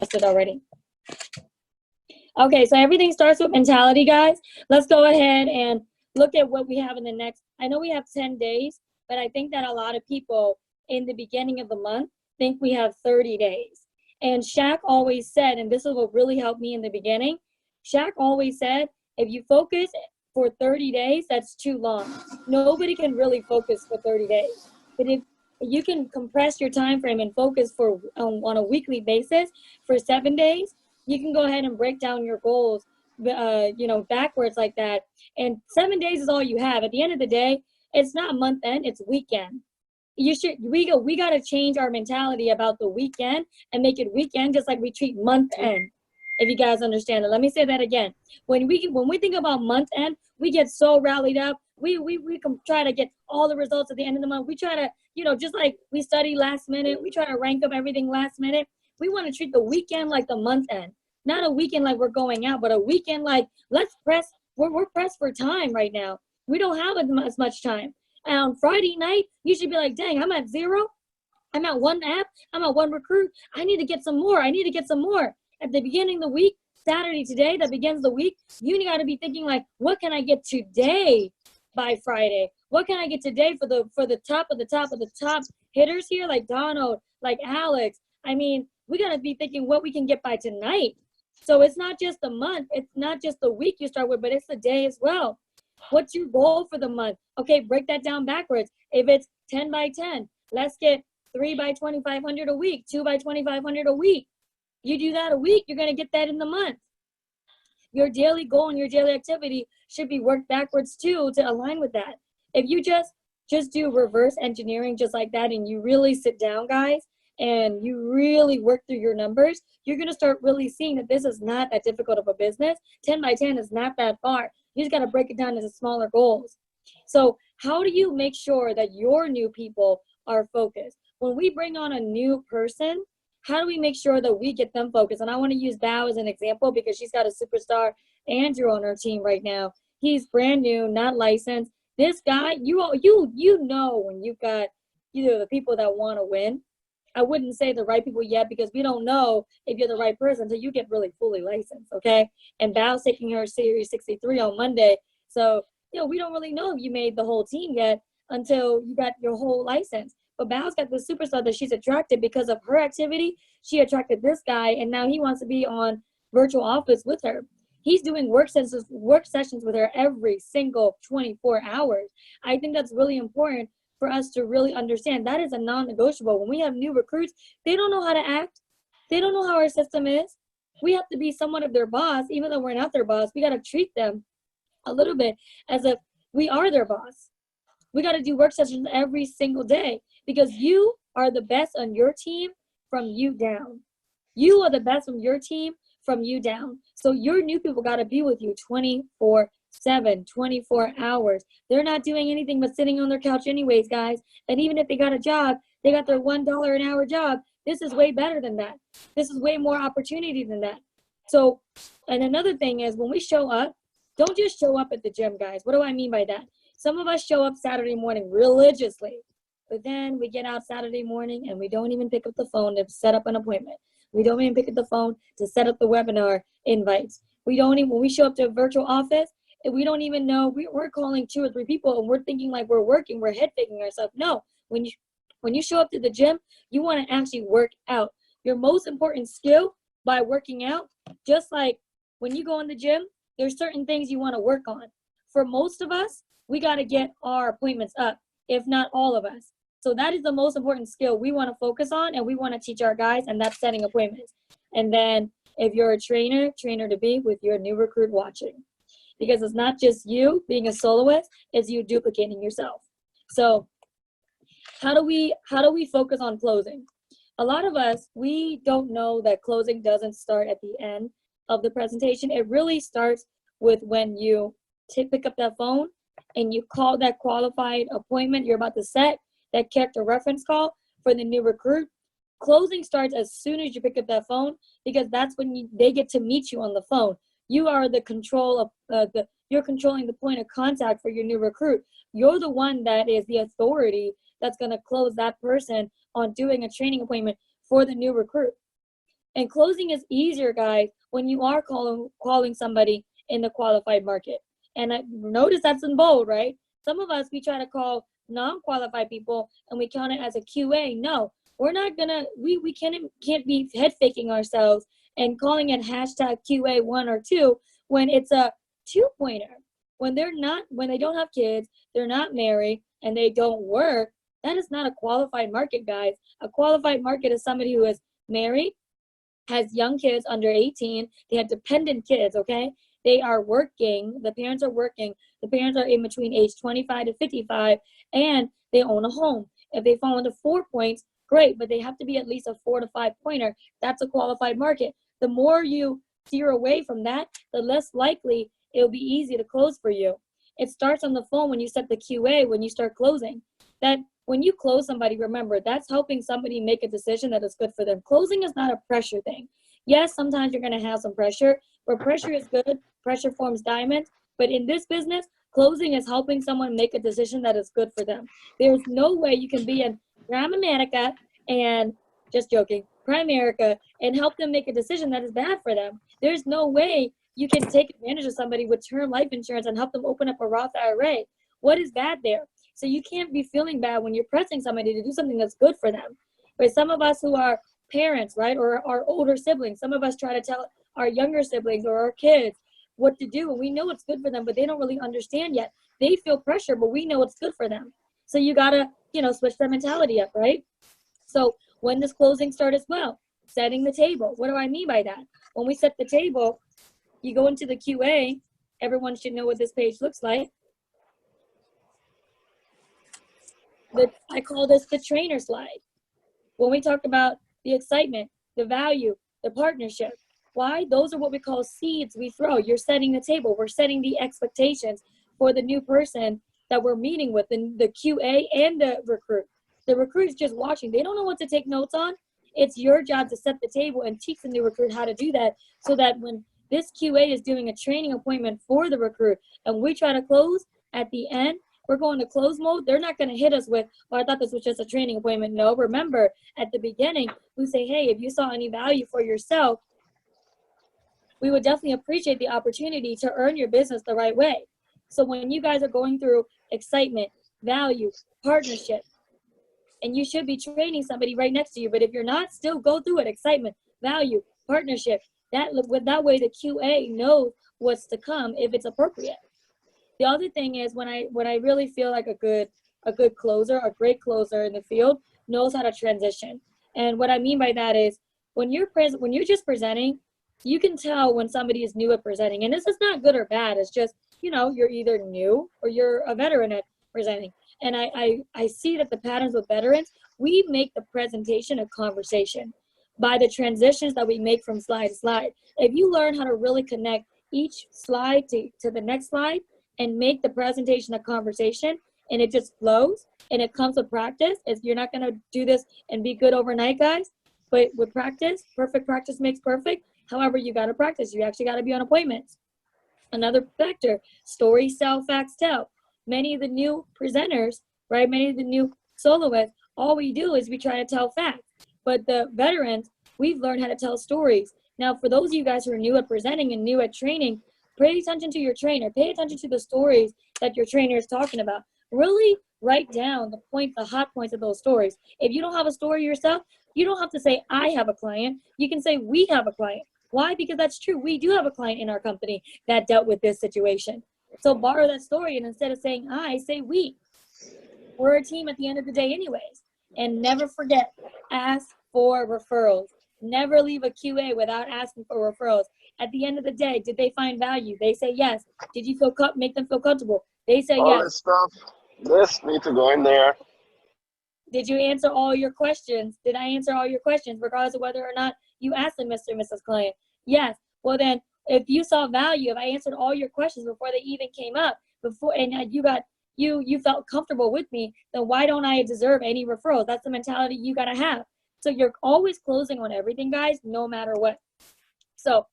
It already. Okay, so everything starts with mentality, guys. Let's go ahead and look at what we have in the next. I know we have 10 days, but I think that a lot of people in the beginning of the month think we have 30 days. And Shaq always said, and this is what really helped me in the beginning, Shaq always said, if you focus for 30 days, that's too long. Nobody can really focus for 30 days. But if you can compress your time frame and focus for on a weekly basis for 7 days, you can go ahead and break down your goals, backwards like that. And 7 days is all you have. At the end of the day, it's not month end, it's weekend. We got to change our mentality about the weekend and make it weekend just like we treat month end. If you guys understand it, let me say that again. When we think about month end, we get so rallied up. We can try to get all the results at the end of the month. We try to, just like we study last minute, we try to rank up everything last minute. We want to treat the weekend like the month end. Not a weekend like we're going out, but a weekend like let's press. We're pressed for time right now. We don't have as much time. And on Friday night, you should be like, dang, I'm at 0. I'm at 1 app. I'm at 1 recruit. I need to get some more. At the beginning of the week, Saturday today, that begins the week, you got to be thinking like, what can I get today by Friday? What can I get today for the top of the top hitters here, like Donald, like Alex? I mean, we got to be thinking what we can get by tonight. So it's not just the month. It's not just the week you start with, but it's the day as well. What's your goal for the month? Okay, break that down backwards. If it's 10 by 10, let's get 3 by 2,500 a week, 2 by 2,500 a week. You do that a week, you're going to get that in the month. Your daily goal and your daily activity should be worked backwards too to align with that. If you just do reverse engineering just like that and you really sit down, guys, and you really work through your numbers, you're going to start really seeing that this is not that difficult of a business. 10 by 10 is not that far. You just got to break it down into smaller goals. So how do you make sure that your new people are focused? When we bring on a new person, how do we make sure that we get them focused? And I want to use Bao as an example because she's got a superstar Andrew on her team right now. He's brand new, not licensed. This guy, you know when you've got the people that want to win. I wouldn't say the right people yet because we don't know if you're the right person until you get really fully licensed, okay? And Bao's taking her Series 63 on Monday. So, we don't really know if you made the whole team yet until you got your whole license. But Bao's got the superstar that she's attracted because of her activity. She attracted this guy, and now he wants to be on virtual office with her. He's doing work sessions with her every single 24 hours. I think that's really important for us to really understand. That is a non-negotiable. When we have new recruits, they don't know how to act. They don't know how our system is. We have to be somewhat of their boss, even though we're not their boss. We got to treat them a little bit as if we are their boss. We got to do work sessions every single day because you are the best on your team from you down. You are the best on your team from you down. So your new people got to be with you 24/7, 24 hours. They're not doing anything but sitting on their couch anyways, guys. And even if they got a job, they got their $1 an hour job. This is way better than that. This is way more opportunity than that. So, and another thing is when we show up, don't just show up at the gym, guys. What do I mean by that? Some of us show up Saturday morning religiously, but then we get out Saturday morning and we don't even pick up the phone to set up an appointment. We don't even pick up the phone to set up the webinar invites. When we show up to a virtual office, we don't even know, we're calling 2 or 3 people and we're thinking like we're working, we're head faking ourselves. No, when you show up to the gym, you want to actually work out. Your most important skill by working out, just like when you go in the gym, there's certain things you want to work on. For most of us, we got to get our appointments up, if not all of us. So that is the most important skill we want to focus on and we want to teach our guys, and that's setting appointments. And then if you're a trainer to be with your new recruit watching. Because it's not just you being a soloist, it's you duplicating yourself. So how do we focus on closing? A lot of us, we don't know that closing doesn't start at the end of the presentation. It really starts with when you pick up that phone and you call that qualified appointment you're about to set, that character reference call for the new recruit. Closing starts as soon as you pick up that phone because that's when they get to meet you on the phone. You are the control of you're controlling the point of contact for your new recruit. You're the one that is the authority that's going to close that person on doing a training appointment for the new recruit. And closing is easier, guys, when you are calling somebody in the qualified market. And I notice that's in bold, right? Some of us, we try to call non-qualified people and we count it as a QA. No, we're not gonna, we can't be head faking ourselves and calling it hashtag QA 1 or 2 when it's a 2-pointer. When they don't have kids, they're not married, and they don't work, that is not a qualified market, guys. A qualified market is somebody who is married, has young kids under 18, they have dependent kids, okay? They are working, the parents are working, the parents are in between age 25 to 55, and they own a home. If they fall into 4 points, great, but they have to be at least a 4 to 5 pointer. That's a qualified market. The more you steer away from that, the less likely it'll be easy to close for you. It starts on the phone when you set the QA, when you start closing. That when you close somebody, remember, that's helping somebody make a decision that is good for them. Closing is not a pressure thing. Yes, sometimes you're going to have some pressure, but pressure is good. Pressure forms diamonds. But in this business, closing is helping someone make a decision that is good for them. There's no way you can be in Primerica and, just joking, Primerica, and help them make a decision that is bad for them. There's no way you can take advantage of somebody with term life insurance and help them open up a Roth IRA. What is bad there? So you can't be feeling bad when you're pressing somebody to do something that's good for them. But some of us who are parents, right, or our older siblings, some of us try to tell our younger siblings or our kids what to do, and we know it's good for them, but they don't really understand yet. They feel pressure, but we know it's good for them. So you gotta, switch their mentality up, right? So when does closing start as well? Setting the table. What do I mean by that? When we set the table, you go into the QA. Everyone should know what this page looks like. I call this the trainer slide. When we talk about the excitement, the value, the partnership, why? Those are what we call seeds we throw. You're setting the table. We're setting the expectations for the new person that we're meeting with, the QA and the recruit. The recruit is just watching. They don't know what to take notes on. It's your job to set the table and teach the new recruit how to do that, so that when this QA is doing a training appointment for the recruit and we try to close at the end, we're going to close mode. They're not going to hit us with, I thought this was just a training appointment. No, remember, at the beginning, we say, hey, if you saw any value for yourself, we would definitely appreciate the opportunity to earn your business the right way. So when you guys are going through excitement, value, partnership, and you should be training somebody right next to you, but if you're not, still go through it. Excitement, value, partnership. That way the QA knows what's to come if it's appropriate. The other thing is when I really feel like a good closer, a great closer in the field knows how to transition. And what I mean by that is when you're just presenting, you can tell when somebody is new at presenting. And this is not good or bad. It's just, you're either new or you're a veteran at presenting. And I see that the patterns with veterans, we make the presentation a conversation by the transitions that we make from slide to slide. If you learn how to really connect each slide to the next slide and make the presentation a conversation, and it just flows, and it comes with practice, you're not going to do this and be good overnight, guys, but with practice, perfect practice makes perfect. However, you got to practice. You actually got to be on appointments. Another factor, story, sell, facts, tell. Many of the new presenters, right, many of the new soloists, all we do is we try to tell facts. But the veterans, we've learned how to tell stories. Now, for those of you guys who are new at presenting and new at training, pay attention to your trainer. Pay attention to the stories that your trainer is talking about. Really write down the hot points of those stories. If you don't have a story yourself, you don't have to say, I have a client. You can say, we have a client. Why? Because that's true. We do have a client in our company that dealt with this situation. So borrow that story, and instead of saying I, say we. We're a team at the end of the day anyways. And never forget, ask for referrals. Never leave a QA without asking for referrals. At the end of the day, did they find value? They say yes. Did you make them feel comfortable? They say yes. All this stuff, this need to go in there. Did you answer all your questions? Did I answer all your questions, regardless of whether or not you asked them, Mr. and Mrs. Client? Yes. Well then, if you saw value, if I answered all your questions before they even came up, and you felt comfortable with me, then why don't I deserve any referrals? That's the mentality you gotta have. So you're always closing on everything, guys, no matter what. So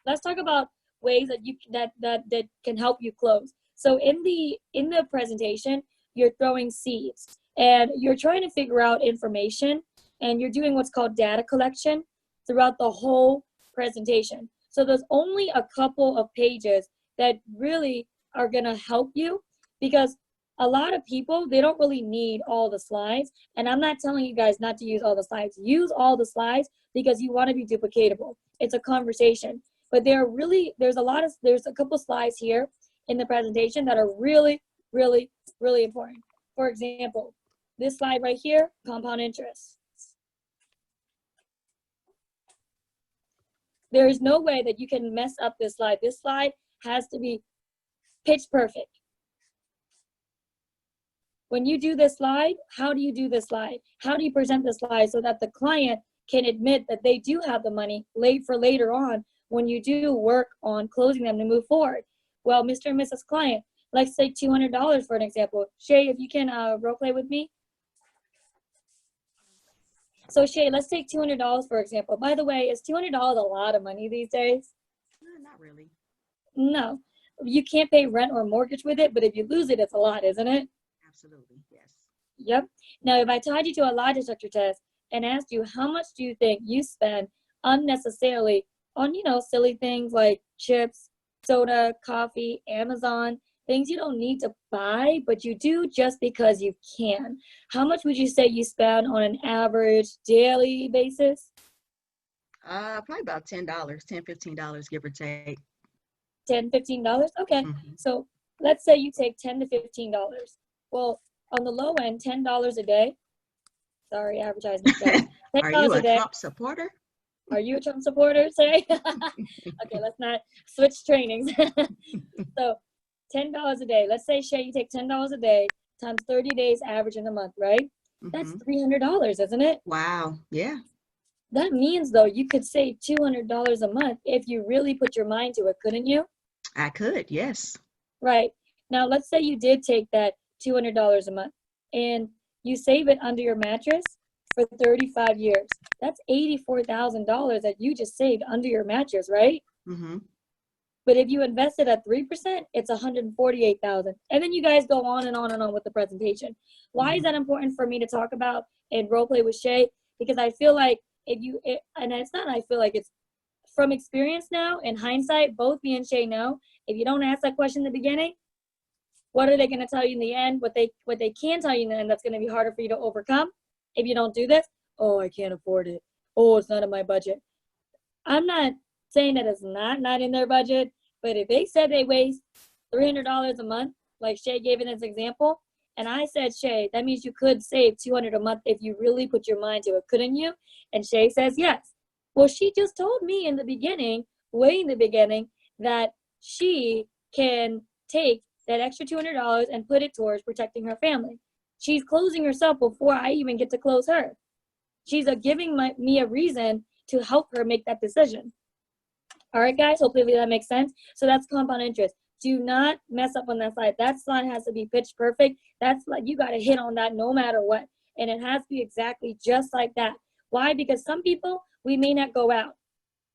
let's talk about ways that can help you close. So in the presentation, you're throwing seeds and you're trying to figure out information, and you're doing what's called data collection. throughout the whole presentation. So there's only a couple of pages that really are gonna help you, because a lot of people, they don't really need all the slides. And I'm not telling you guys not to use all the slides. Use all the slides because you want to be duplicatable. It's a conversation. But there's a couple slides here in the presentation that are really, really, really important. For example, this slide right here, compound interest. There is no way that you can mess up this slide. This slide has to be pitch perfect. When you do this slide, how do you do this slide? How do you present the slide so that the client can admit that they do have the money for later on when you do work on closing them to move forward? Well, Mr. and Mrs. Client, let's say $200 for an example. Shay, if you can role play with me. So Shay, let's take $200 for example. By the way, is $200 a lot of money these days? Not really. No, you can't pay rent or mortgage with it, but if you lose it, it's a lot, isn't it? Absolutely, yes. Yep. Now, if I tied you to a lie detector test and asked you how much do you think you spend unnecessarily on, silly things like chips, soda, coffee, Amazon, things you don't need to buy, but you do just because you can. How much would you say you spend on an average daily basis? Probably about $10, $10, $15, give or take. $10, $15? Okay. Mm-hmm. So let's say you take $10 to $15. Well, on the low end, $10 a day. Sorry, advertisement. Are you a day. Trump supporter? Are you a Trump supporter, say? Okay, let's not switch trainings. So $10 a day. Let's say, Shay, you take $10 a day times 30 days average in a month, right? Mm-hmm. That's $300, isn't it? Wow, yeah. That means, though, you could save $200 a month if you really put your mind to it, couldn't you? I could, yes. Right. Now, let's say you did take that $200 a month and you save it under your mattress for 35 years. That's $84,000 that you just saved under your mattress, right? Mm-hmm. But if you invested at 3%, it's $148,000. And then you guys go on and on and on with the presentation. Why is that important for me to talk about and role play with Shay? Because I feel like it's from experience now, in hindsight, both me and Shay know, if you don't ask that question in the beginning, what are they going to tell you in the end? What they can tell you in the end that's going to be harder for you to overcome if you don't do this? Oh, I can't afford it. Oh, it's not in my budget. I'm not saying that it's not in their budget, but if they said they waste $300 a month, like Shay gave in his example, and I said, Shay, that means you could save $200 a month if you really put your mind to it, couldn't you? And Shay says yes. Well, she just told me in the beginning, way in the beginning, that she can take that extra $200 and put it towards protecting her family. She's closing herself before I even get to close her. She's giving me a reason to help her make that decision. All right, guys, hopefully that makes sense. So that's compound interest. Do not mess up on that slide. That slide has to be pitch perfect. That's like, you got to hit on that no matter what. And it has to be exactly just like that. Why? Because some people, we may not go out.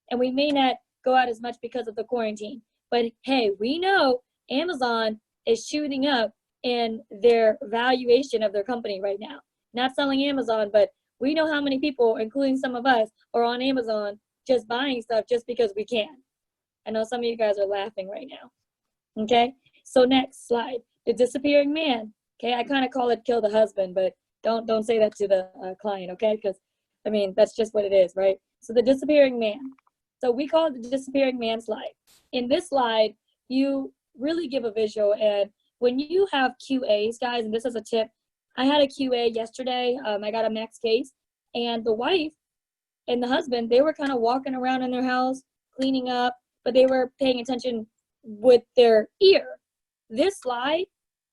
And we may not go out as much because of the quarantine. But hey, we know Amazon is shooting up in their valuation of their company right now. Not selling Amazon, but we know how many people, including some of us, are on Amazon just buying stuff just because we can. I know some of you guys are laughing right now. Okay, so next slide, the disappearing man. Okay, I kind of call it kill the husband, but don't say that to the client, okay? Because, I mean, that's just what it is, right? So the disappearing man. So we call it the disappearing man slide. In this slide, you really give a visual, and when you have QAs, guys, and this is a tip, I had a QA yesterday. I got a max case, and the wife and the husband, they were kind of walking around in their house, cleaning up, but they were paying attention with their ear. This slide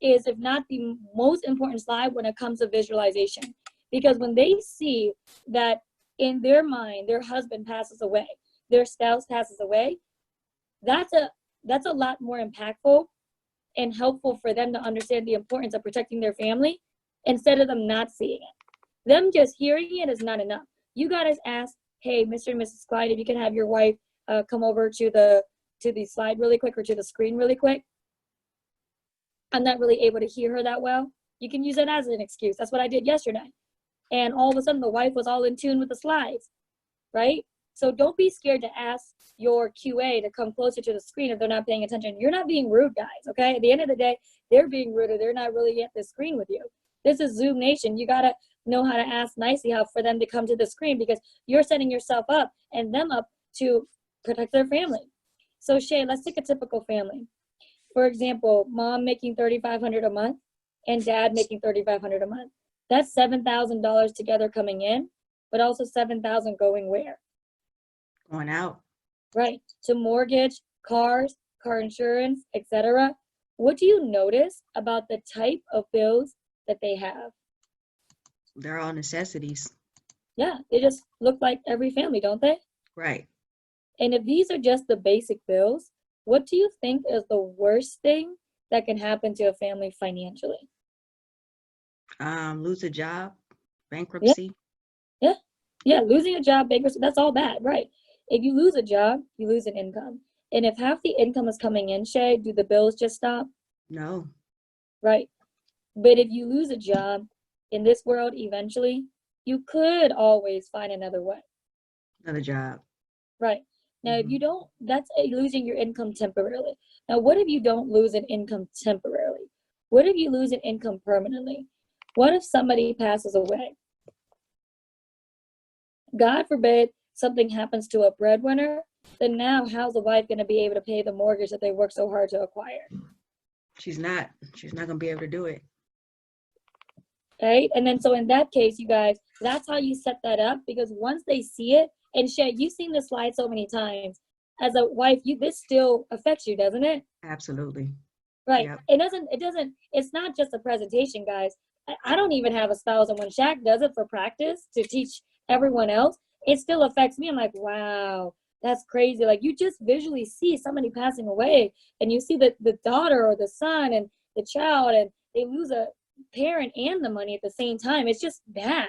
is, if not the most important slide when it comes to visualization, because when they see that in their mind, their husband passes away, their spouse passes away, that's a lot more impactful and helpful for them to understand the importance of protecting their family instead of them not seeing it. Them just hearing it is not enough. You gotta ask, hey, Mr. and Mrs. Clyde, if you can have your wife come over to the slide really quick, or to the screen really quick. I'm not really able to hear her that well. You can use it as an excuse. That's what I did yesterday. And all of a sudden the wife was all in tune with the slides, right? So don't be scared to ask your QA to come closer to the screen if they're not paying attention. You're not being rude, guys, okay? At the end of the day, they're being rude or they're not really at the screen with you. This is Zoom Nation. You gotta know how to ask nicely how for them to come to the screen, because you're setting yourself up and them up to protect their family. So Shay, let's take a typical family. For example, mom making $3,500 a month and dad making $3,500 a month. That's $7,000 together coming in, but also $7,000 going where? Going out. Right, to mortgage, cars, car insurance, etc. What do you notice about the type of bills that they have? They're all necessities. Yeah, they just look like every family, don't they? Right. And if these are just the basic bills, what do you think is the worst thing that can happen to a family financially? Lose a job, bankruptcy. Yeah, losing a job, bankruptcy, that's all bad, right? If you lose a job, you lose an income. And if half the income is coming in, Shay, do the bills just stop? No. Right. But if you lose a job in this world, eventually, you could always find another way. Another job. Right. Now, if you don't, that's losing your income temporarily. Now, what if you don't lose an income temporarily? What if you lose an income permanently? What if somebody passes away? God forbid something happens to a breadwinner, then now how's the wife going to be able to pay the mortgage that they worked so hard to acquire? She's not going to be able to do it. Right? And then so in that case, you guys, that's how you set that up, because once they see it, and Shay, you've seen this slide so many times. As a wife, this still affects you, doesn't it? Absolutely. Right. Yep. It's not just a presentation, guys. I don't even have a spouse, and when Shaq does it for practice to teach everyone else, it still affects me. I'm like, wow, that's crazy. Like, you just visually see somebody passing away, and you see the daughter or the son and the child, and they lose a parent and the money at the same time. It's just bad.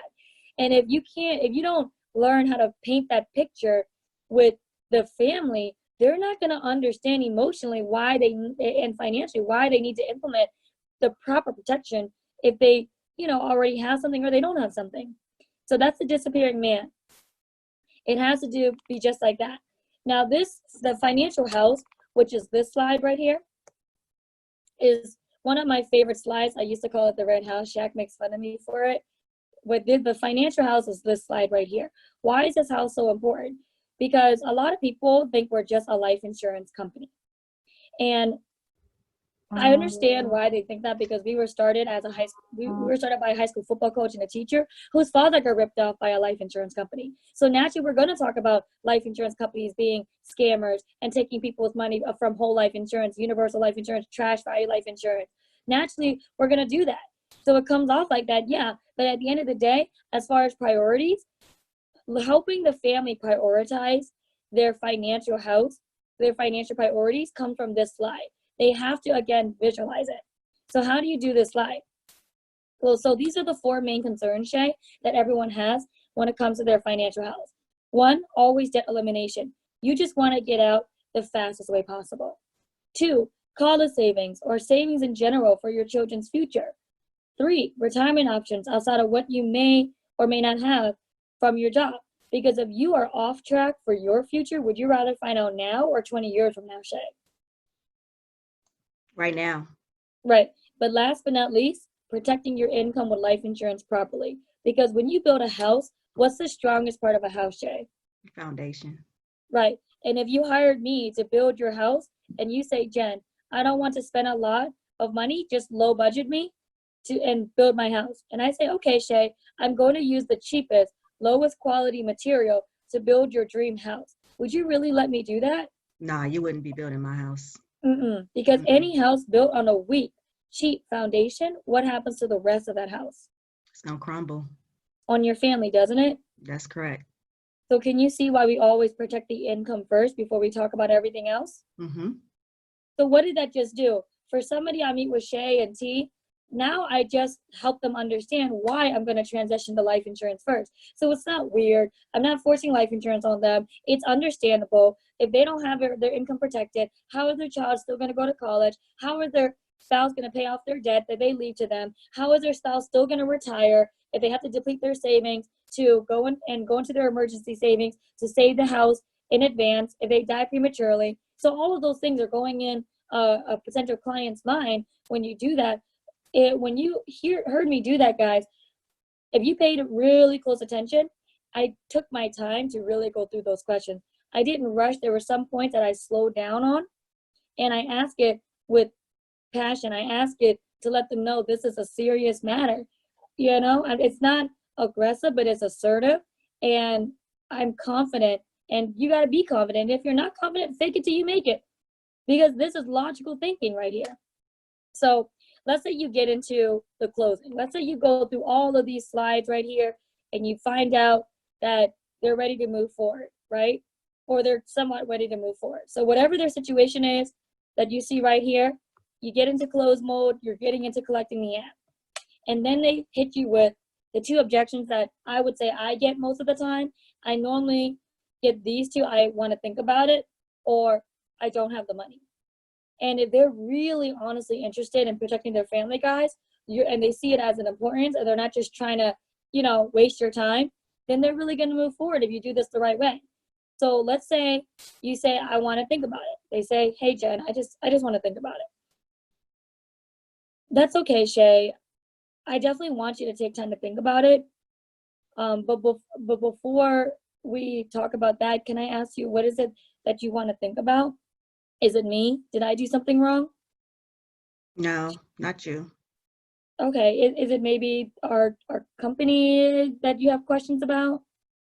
And if you don't learn how to paint that picture with the family, they're not going to understand emotionally and financially why they need to implement the proper protection if they, already have something or they don't have something. So that's the disappearing man. It has to be just like that. Now the financial health, which is this slide right here, is one of my favorite slides. I used to call it the red house. Shaq makes fun of me for it. But the financial house is this slide right here. Why is this house so important? Because a lot of people think we're just a life insurance company. And I understand why they think that, because we were started as we were started by a high school football coach and a teacher whose father got ripped off by a life insurance company. So naturally, we're going to talk about life insurance companies being scammers and taking people's money from whole life insurance, universal life insurance, trash value life insurance. Naturally, we're going to do that. So it comes off like that, yeah. But at the end of the day, as far as priorities, helping the family prioritize their financial health, their financial priorities come from this slide. They have to, again, visualize it. So how do you do this slide? Well, so these are the four main concerns, Shay, that everyone has when it comes to their financial health. One, always debt elimination. You just want to get out the fastest way possible. Two, college savings or savings in general for your children's future. Three, retirement options outside of what you may or may not have from your job. Because if you are off track for your future, would you rather find out now or 20 years from now, Shay? Right now. Right. But last but not least, protecting your income with life insurance properly. Because when you build a house, what's the strongest part of a house, Shay? Foundation. Right. And if you hired me to build your house and you say, Jen, I don't want to spend a lot of money, just low budget me and build my house. And I say, okay, Shay, I'm going to use the cheapest, lowest quality material to build your dream house. Would you really let me do that? Nah, you wouldn't be building my house. Because any house built on a weak, cheap foundation, what happens to the rest of that house? It's going to crumble. On your family, doesn't it? That's correct. So can you see why we always protect the income first before we talk about everything else? So what did that just do? For somebody I meet with Shay and T, now I just help them understand why I'm going to transition to life insurance first. So it's not weird. I'm not forcing life insurance on them. It's understandable. If they don't have their income protected, how is their child still going to go to college? How are their spouse going to pay off their debt that they leave to them? How is their spouse still going to retire if they have to deplete their savings to go into their emergency savings to save the house in advance if they die prematurely? So all of those things are going in a potential client's mind when you do that. When you heard me do that, guys, if you paid really close attention, I took my time to really go through those questions. I didn't rush. There were some points that I slowed down on, and I asked it with passion. I asked it to let them know this is a serious matter. You know, it's not aggressive, but it's assertive, and I'm confident, and you got to be confident. If you're not confident, fake it till you make it, because this is logical thinking right here. So let's say you get into the closing. Let's say you go through all of these slides right here, and you find out that they're ready to move forward, right? Or they're somewhat ready to move forward. So whatever their situation is that you see right here, you get into close mode, you're getting into collecting the app. And then they hit you with the 2 objections that I would say I get most of the time. I normally get these 2, I want to think about it, or I don't have the money. And if they're really honestly interested in protecting their family, guys, and they see it as an importance, and they're not just trying to, waste your time, then they're really going to move forward if you do this the right way. So let's say you say, I want to think about it. They say, hey, Jen, I just want to think about it. That's okay, Shay. I definitely want you to take time to think about it. But before we talk about that, can I ask you, what is it that you want to think about? Is it me? Did I do something wrong? No, not you. Okay. Is it maybe our company that you have questions about?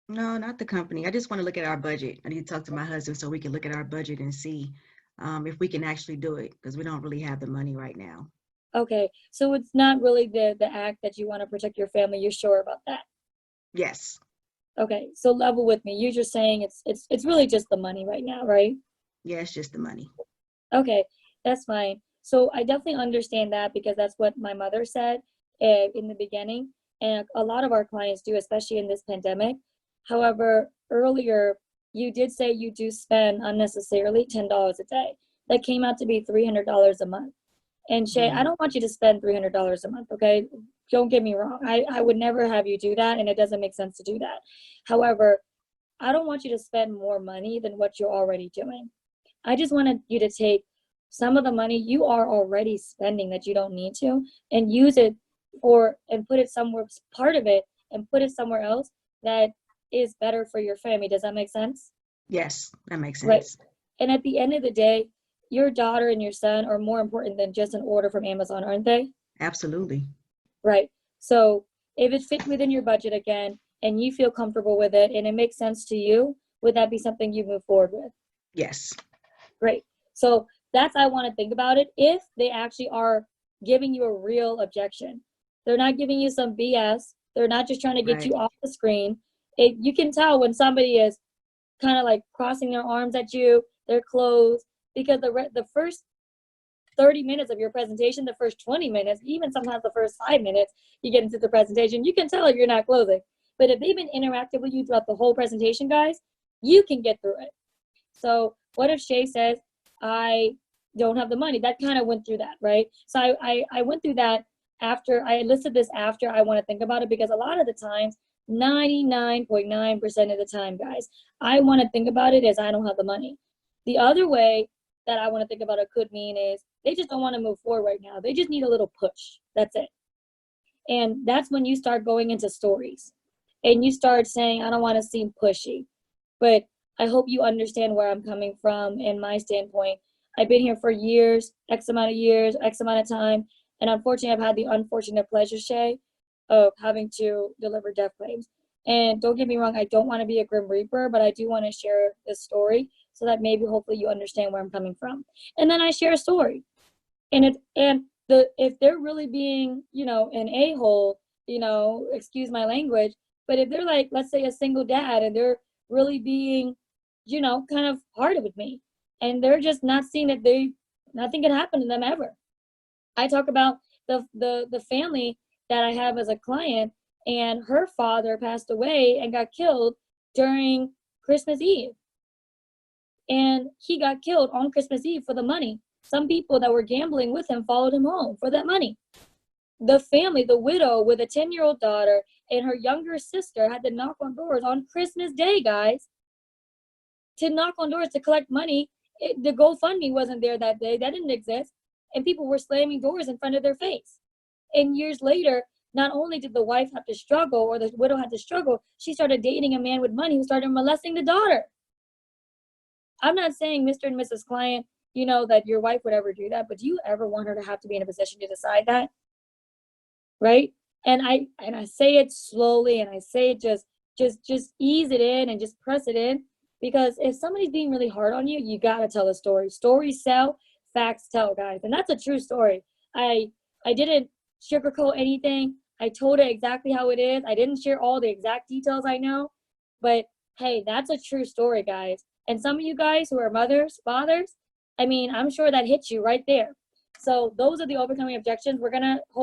No, not the company. I just want to look at our budget. I need to talk to my husband so we can look at our budget and see if we can actually do it, because we don't really have the money right now. Okay. So it's not really the act that you want to protect your family. You're sure about that? Yes. Okay. So level with me. You're just saying it's really just the money right now, right? Yeah, it's just the money. Okay. That's fine. So I definitely understand that, because that's what my mother said in the beginning. And a lot of our clients do, especially in this pandemic. However, earlier, you did say you do spend unnecessarily $10 a day. That came out to be $300 a month. And Shay, I don't want you to spend $300 a month, okay? Don't get me wrong. I would never have you do that, and it doesn't make sense to do that. However, I don't want you to spend more money than what you're already doing. I just wanted you to take some of the money you are already spending that you don't need to, and use it and put it somewhere, part of it, and put it somewhere else that is better for your family. Does that make sense? Yes, that makes sense. Right. And at the end of the day, your daughter and your son are more important than just an order from Amazon, aren't they? Absolutely. Right. So if it fit within your budget again, and you feel comfortable with it, and it makes sense to you, would that be something you move forward with? Yes. Great. So that's how I want to think about it. If they actually are giving you a real objection, they're not giving you some BS. They're not just trying to get you off the screen. You can tell when somebody is kind of like crossing their arms at you, they're closed, because the first 30 minutes of your presentation, the first 20 minutes, even sometimes the first 5 minutes you get into the presentation, you can tell if you're not closing. But if they've been interactive with you throughout the whole presentation, guys, you can get through it. So what if Shay says, I don't have the money? That kind of went through that, right? So I went through that after, I listed this after I want to think about it, because a lot of the times, 99.9% of the time, guys, I want to think about it as I don't have the money. The other way that I want to think about it could mean is they just don't want to move forward right now. They just need a little push. That's it. And that's when you start going into stories and you start saying, I don't want to seem pushy, but I hope you understand where I'm coming from and my standpoint. I've been here for years, X amount of years, X amount of time. And unfortunately, I've had the unfortunate pleasure, Shay, of having to deliver death claims. And don't get me wrong, I don't want to be a Grim Reaper, but I do want to share this story so that maybe hopefully you understand where I'm coming from. And then I share a story. And if they're really being, an a-hole, excuse my language, but if they're like, let's say a single dad, and they're really being, kind of hard with me, and they're just not seeing that nothing can happen to them ever. I talk about the family that I have as a client, and her father passed away and got killed during Christmas Eve. And he got killed on Christmas Eve for the money. some people that were gambling with him followed him home for that money. The family, the widow with a 10-year-old daughter and her younger sister, had to knock on doors on Christmas Day, guys, to knock on doors to collect money. The GoFundMe wasn't there that day. That didn't exist. And people were slamming doors in front of their face. And years later, not only did the wife have to struggle, or the widow had to struggle, she started dating a man with money who started molesting the daughter. I'm not saying, Mr. and Mrs. Client, you know, that your wife would ever do that, but do you ever want her to have to be in a position to decide that? Right? And I say it slowly, and I say it just ease it in and just press it in, because if somebody's being really hard on you, you gotta tell a story. Stories sell, facts tell, guys. And that's a true story. I didn't sugarcoat anything. I told it exactly how it is. I didn't share all the exact details I know, but hey, that's a true story, guys. And some of you guys who are mothers, fathers, I mean, I'm sure that hits you right there. So those are the overcoming objections. We're gonna hold